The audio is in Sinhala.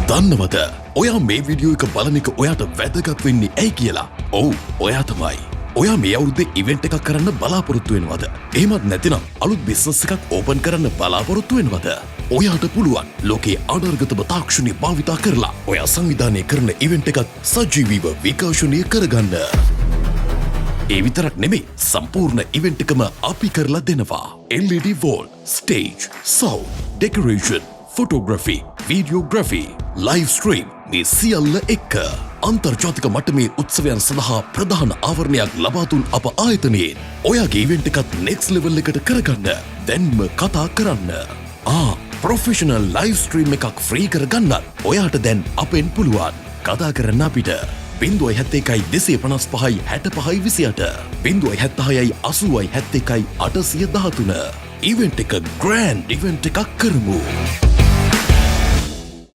දන්නවද ඔයා මේ වීඩියෝ එක බලන එක ඔයාට වැදගත් වෙන්නේ ඇයි කියලා? ඔව් ඔයා තමයි. ඔයා මේ අවුරුද්දේ ඉවෙන්ට් එකක් කරන්න බලාපොරොත්තු වෙනවද? එහෙමත් නැතිනම් අලුත් බිස්නස් එකක් ඕපන් කරන්න බලාපොරොත්තු වෙනවද? ඔයාට පුළුවන් ලෝකයේ අනර්ගතම තාක්ෂණය භාවිතා කරලා ඔයා සංවිධානය කරන ඉවෙන්ට් එකක් සජීවීව විකාශනය කරගන්න. ඒ විතරක් නෙමෙයි සම්පූර්ණ ඉවෙන්ට් එකම අපි කරලා දෙනවා. LED wall, stage, sound, decoration, photography, videography, live stream මේ සියල්ල එක්ක අන්තර්ජාතික මට්ටමේ උත්සවයන් සඳහා ප්‍රධාන ආවරණයක් ලබා දුන් අප ආයතනයේ ඔයාගේ ඉවෙන්ට් එකත් next level එකට කරගන්න දැන්ම කතා කරන්න. ප්‍රොෆෙෂනල් live stream එකක් ෆ්‍රී කරගන්නත් ඔයාට දැන් අපෙන් පුළුවන්. කතා කරන්න අපිට 071 255 65 28 076 81 813 ඉවෙන්ට් එක ග්‍රෑන්ඩ් ඉවෙන්ට් එකක් කරමු.